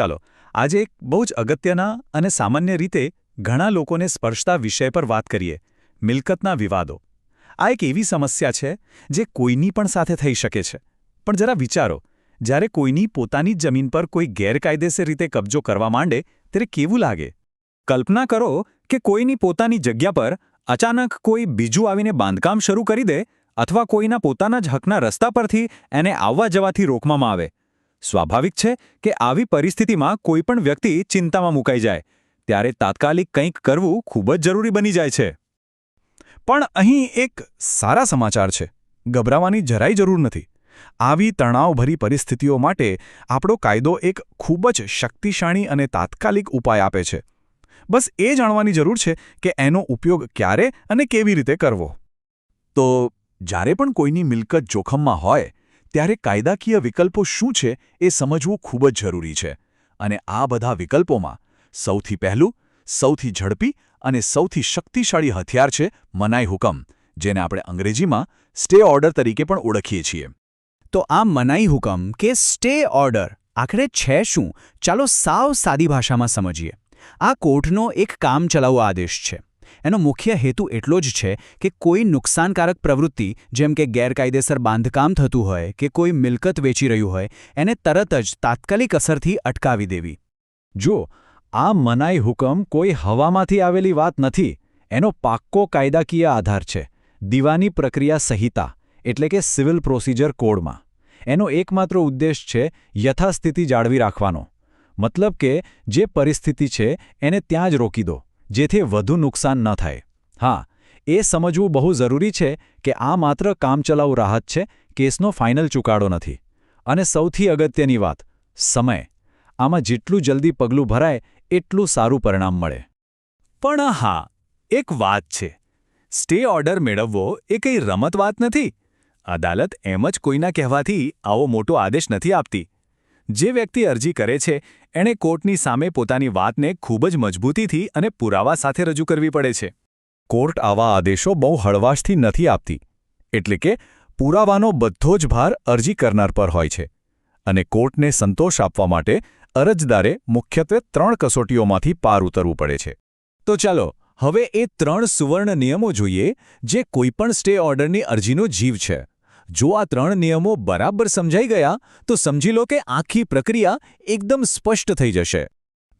ચાલો આજે એક બહુ જ અગત્યના અને સામાન્ય રીતે ઘણા લોકોને સ્પર્શતા વિષય પર વાત કરીએ મિલકતના વિવાદો. આ એક એવી સમસ્યા છે જે કોઈની પણ સાથે થઈ શકે છે. પણ જરા વિચારો, જ્યારે કોઈની પોતાની જ જમીન પર કોઈ ગેરકાયદેસર રીતે કબજો કરવા માંડે ત્યારે કેવું લાગે? કલ્પના કરો કે કોઈની પોતાની જગ્યા પર અચાનક કોઈ બીજું આવીને બાંધકામ શરૂ કરી દે અથવા કોઈના પોતાના જ હકના રસ્તા પરથી એને આવવા જવાથી રોકવામાં આવે. સ્વાભાવિક છે કે આવી પરિસ્થિતિમાં કોઈપણ વ્યક્તિ ચિંતામાં મુકાઈ જાય. ત્યારે તાત્કાલિક કંઈક કરવું ખૂબ જ જરૂરી બની જાય છે. પણ અહીં એક સારા સમાચાર છે. ગભરાવાની જરાય જરૂર નથી. આવી તણાવભરી પરિસ્થિતિઓ માટે આપણો કાયદો એક ખૂબ જ શક્તિશાળી અને તાત્કાલિક ઉપાય આપે છે. બસ એ જાણવાની જરૂર છે કે એનો ઉપયોગ ક્યારે અને કેવી રીતે કરવો. તો જ્યારે પણ કોઈની મિલકત જોખમમાં હોય ત્યારે કાયદાકીય વિકલ્પો શું છે એ સમજવું ખૂબ જ જરૂરી છે. અને આ બધા વિકલ્પોમાં સૌથી પહેલું, સૌથી ઝડપી અને સૌથી શક્તિશાળી હથિયાર છે મનાઈ હુકમ, જેને આપણે અંગ્રેજીમાં સ્ટે ઓર્ડર તરીકે પણ ઓળખીએ છીએ. તો આ મનાઈ હુકમ કે સ્ટે ઓર્ડર આખરે છે શું? ચાલો સાવ સાદી ભાષામાં સમજીએ. આ કોર્ટનો એક કામચલાઉ આદેશ છે. એનો મુખ્ય હેતુ એટલો જ છે કે કોઈ નુકસાનકારક પ્રવૃત્તિ જેમ કે ગેરકાયદેસર બાંધકામ થતું હોય કે કોઈ મિલકત વેચી રહ્યું હોય એને તરત જ તાત્કાલિક અસરથી અટકાવી દેવી. જો આ મનાઈ હુકમ કોઈ હવામાંથી આવેલી વાત નથી. એનો પાક્કો કાયદાકીય આધાર છે દીવાની પ્રક્રિયા સંહિતા એટલે કે સિવિલ પ્રોસિજર કોડમાં. એનો એકમાત્ર ઉદ્દેશ છે યથાસ્થિતિ જાળવી રાખવાનો. મતલબ કે જે પરિસ્થિતિ છે એને ત્યાં જ રોકી દો જેથી વધુ નુકસાન ન થાય. હા, એ સમજવું બહુ જરૂરી છે કે આ માત્ર કામચલાઉ રાહત છે, કેસનો ફાઇનલ ચુકાડો નથી. અને સૌથી અગત્યની વાત, સમય. આમાં જેટલું જલ્દી પગલું ભરાય એટલું સારું પરિણામ મળે. પણ હા, એક વાત છે. સ્ટે ઓર્ડર મેળવવો એ કંઈ રમત વાત નથી. અદાલત એમ જ કોઈના કહેવાથી આવો મોટો આદેશ નથી આપતી. જે વ્યક્તિ અરજી કરે છે એણે કોર્ટની સામે પોતાની વાતને ખૂબ જ મજબૂતીથી અને પુરાવા સાથે રજૂ કરવી પડે છે. કોર્ટ આવા આદેશો બહુ હળવાશથી નથી આપતી. એટલે કે પુરાવાનો બધો જ ભાર અરજી કરનાર પર હોય છે. અને કોર્ટને સંતોષ આપવા માટે અરજદારે મુખ્યત્વે 3 કસોટીઓમાંથી પાર ઉતરવું પડે છે. તો ચાલો હવે એ 3 સુવર્ણ નિયમો જોઈએ જે કોઈપણ સ્ટે ઓર્ડરની અરજીનો જીવ છે. જો આ 3 નિયમો બરાબર સમજાઈ ગયા તો સમજી લો કે આખી પ્રક્રિયા એકદમ સ્પષ્ટ થઈ જશે.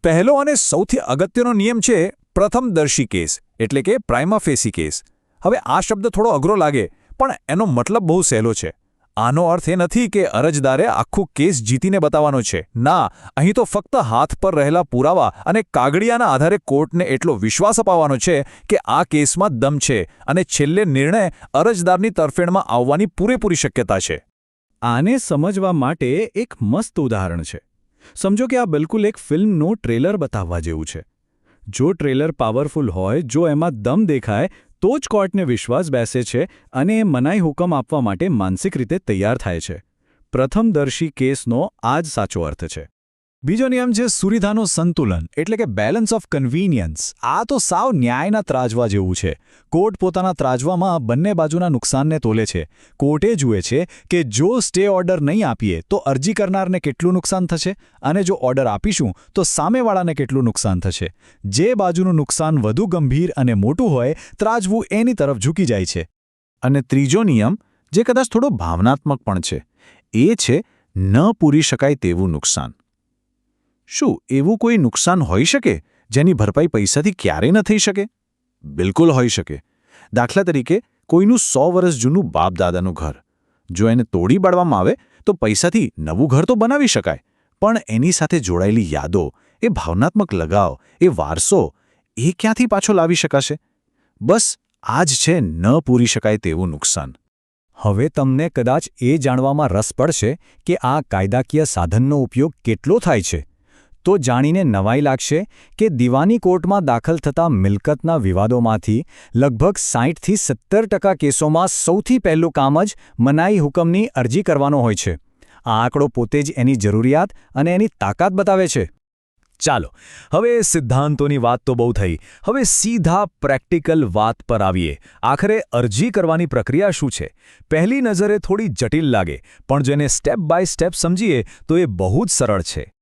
પહેલો અને સૌથી અગત્યનો નિયમ છે પ્રથમદર્શી કેસ એટલે કે પ્રાઇમા ફેસી કેસ. હવે આ શબ્દ થોડો અઘરો લાગે પણ એનો મતલબ બહુ સહેલો છે. આનો અર્થ એ નથી કે અરજદારે આખું કેસ જીતીને બતાવવાનો છે. ના, અહીં તો ફક્ત હાથ પર રહેલા પુરાવા અને કાગળિયાના આધારે કોર્ટને એટલો વિશ્વાસ અપાવવાનો છે કે આ કેસમાં દમ છે અને છેલ્લે નિર્ણય અરજદારની તરફેણમાં આવવાની પૂરેપૂરી શક્યતા છે. આને સમજવા માટે એક મસ્ત ઉદાહરણ છે. સમજો કે આ બિલકુલ એક ફિલ્મનું ટ્રેલર બતાવવા જેવું છે. જો ટ્રેલર પાવરફુલ હોય, જો એમાં દમ દેખાય તો જ કોર્ટને વિશ્વાસ બેસે છે અને એ મનાઈ હુકમ આપવા માટે માનસિક રીતે તૈયાર થાય છે. પ્રથમદર્શી કેસનો આ જ સાચો અર્થ છે. બીજો નિયમ છે સુવિધાનું સંતુલન એટલે કે બેલેન્સ ઓફ કન્વીનિયન્સ. આ તો સાવ ન્યાયના ત્રાજવા જેવું છે. કોર્ટ પોતાના ત્રાજવામાં બંને બાજુના નુકસાનને તોલે છે. કોર્ટે જુએ છે કે જો સ્ટે ઓર્ડર નહીં આપીએ તો અરજી કરનારને કેટલું નુકસાન થશે અને જો ઓર્ડર આપીશું તો સામેવાળાને કેટલું નુકસાન થશે. જે બાજુનું નુકસાન વધુ ગંભીર અને મોટું હોય ત્રાજવું એની તરફ ઝૂકી જાય છે. અને ત્રીજો નિયમ જે કદાચ થોડો ભાવનાત્મક પણ છે એ છે ન પૂરી શકાય તેવું નુકસાન. શું એવું કોઈ નુકસાન હોઈ શકે જેની ભરપાઈ પૈસાથી ક્યારેય ન થઈ શકે? બિલકુલ હોઈ શકે. દાખલા તરીકે કોઈનું 100 વર્ષ જૂનું બાપ-દાદાનું ઘર. જો એને તોડી પાડવામાં આવે તો પૈસાથી નવું ઘર તો બનાવી શકાય, પણ એની સાથે જોડાયેલી યાદો, એ ભાવનાત્મક લગાવ, એ વારસો, એ ક્યાંથી પાછો લાવી શકાશે? બસ આ જ છે ન પૂરી શકાય તેવું નુકસાન. હવે તમને કદાચ એ જાણવામાં રસ પડશે કે આ કાયદાકીય સાધનનો ઉપયોગ કેટલો થાય છે. તો જાણીને નવાઈ લાગશે કે દીવાની કોર્ટમાં દાખલ થતા મિલકતના વિવાદોમાંથી લગભગ 60થી 70% કેસોમાં સૌથી પહેલું કામ જ મનાઈ હુકમની અરજી કરવાનો હોય છે. આ આંકડો પોતે જ એની જરૂરિયાત અને એની તાકાત બતાવે છે. ચાલો હવે સિદ્ધાંતોની વાત તો બહુ થઈ. હવે સીધા પ્રેક્ટિકલ વાત પર આવીએ. આખરે અરજી કરવાની પ્રક્રિયા શું છે? પહેલી નજરે થોડી જટિલ લાગે પણ જેને સ્ટેપ બાય સ્ટેપ સમજીએ તો એ બહુ જ સરળ છે.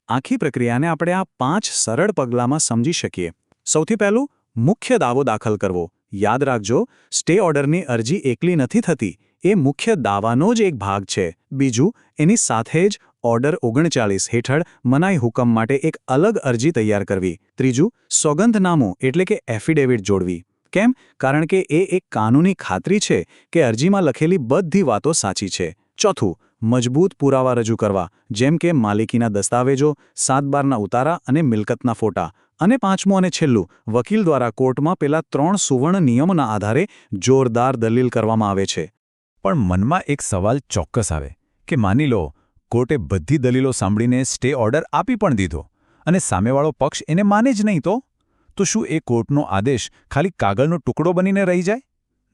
આખી પ્રક્રિયાને આપણે આ 5 સરળ પગલાંમાં સમજી શકીએ. સૌથી પહેલું, મુખ્ય દાવો દાખલ કરવો. યાદ રાખજો, સ્ટે ઓર્ડરની અરજી એકલી નથી થતી, એ મુખ્ય દાવાનો જ એક ભાગ છે. બીજું, એની સાથે જ ઓર્ડર 39 હેઠળ મનાઈ હુકમ માટે એક અલગ અરજી તૈયાર કરવી. ત્રીજું, સોગંદનામું એટલે કે એફિડેવિટ જોડવી. કેમ? કારણ કે એ એક કાનૂની ખાતરી છે કે અરજીમાં લખેલી બધી વાતો સાચી છે. ચોથું, મજબૂત પુરાવા રજૂ કરવા, જેમ કે માલિકીના દસ્તાવેજો, 7/12ના ઉતારા અને મિલકતના ફોટા. અને પાંચમું અને છેલ્લું, વકીલ દ્વારા કોર્ટમાં પેલા 3 સુવર્ણ નિયમોના આધારે જોરદાર દલીલ કરવામાં આવે છે. પણ મનમાં એક સવાલ ચોક્કસ આવે કે માની લો કોર્ટે બધી દલીલો સાંભળીને સ્ટે ઓર્ડર આપી પણ દીધો અને સામેવાળો પક્ષ એને માને જ નહીં તો શું એ કોર્ટનો આદેશ ખાલી કાગળનો ટુકડો બનીને રહી જાય?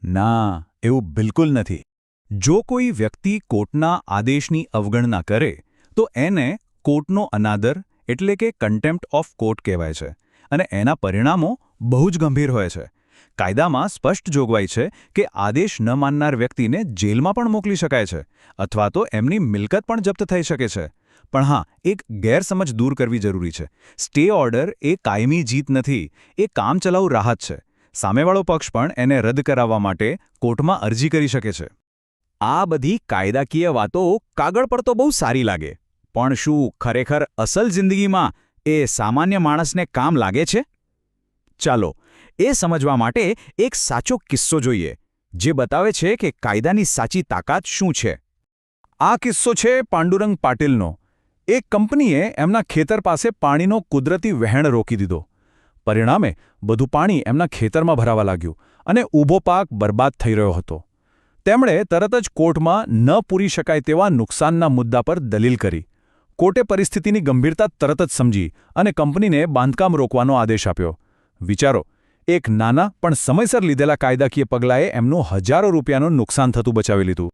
ના, એવું બિલકુલ નથી. જો કોઈ વ્યક્તિ કોર્ટના આદેશની અવગણના કરે તો એને કોર્ટનો અનાદર એટલે કે કન્ટેમ્પ્ટ ઓફ કોર્ટ કહેવાય છે અને એના પરિણામો બહુ જ ગંભીર હોય છે. કાયદામાં સ્પષ્ટ જોગવાઈ છે કે આદેશ ન માનનાર વ્યક્તિને જેલમાં પણ મોકલી શકાય છે અથવા તો એમની મિલકત પણ જપ્ત થઈ શકે છે. પણ હા, એક ગેરસમજ દૂર કરવી જરૂરી છે. સ્ટે ઓર્ડર એ કાયમી જીત નથી, એ કામચલાઉ રાહત છે. સામેવાળો પક્ષ પણ એને રદ કરાવવા માટે કોર્ટમાં અરજી કરી શકે છે. આ બધી કાયદાકીય વાતો કાગળ પર તો બહુ સારી લાગે, પણ શું ખરેખર અસલ જિંદગીમાં એ સામાન્ય માણસને કામ લાગે છે? ચાલો એ સમજવા માટે એક સાચો કિસ્સો જોઈએ, જે બતાવે છે કે કાયદાની સાચી તાકાત શું છે. આ કિસ્સો છે પાંડુરંગ પાટીલનો. એક કંપનીએ એમના ખેતર પાસે પાણીનો કુદરતી વહેણ રોકી દીધો. પરિણામે બધું પાણી એમના ખેતરમાં ભરાવા લાગ્યું અને ઊભો પાક બરબાદ થઈ રહ્યો હતો. તેમણે તરત જ કોર્ટમાં ન પૂરી શકાય તેવા નુકસાનના મુદ્દા પર દલીલ કરી. કોર્ટે પરિસ્થિતિની ગંભીરતા તરત જ સમજી અને કંપનીને બાંધકામ રોકવાનો આદેશ આપ્યો. વિચારો, એક નાના પણ સમયસર લીધેલા કાયદાકીય પગલાંએ એમનું હજારો રૂપિયાનું નુકસાન થતું બચાવી લીધું.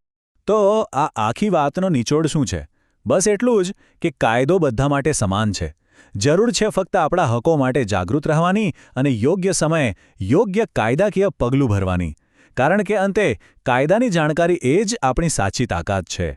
તો આ આખી વાતનો નિચોડ શું છે? બસ એટલું જ કે કાયદો બધા માટે સમાન છે. જરૂર છે ફક્ત આપણા હકો માટે જાગૃત રહેવાની અને યોગ્ય સમયે યોગ્ય કાયદાકીય પગલું ભરવાની. કારણ કે અંતે કાયદાની જાણકારી એ જ આપણી સાચી તાકાત છે.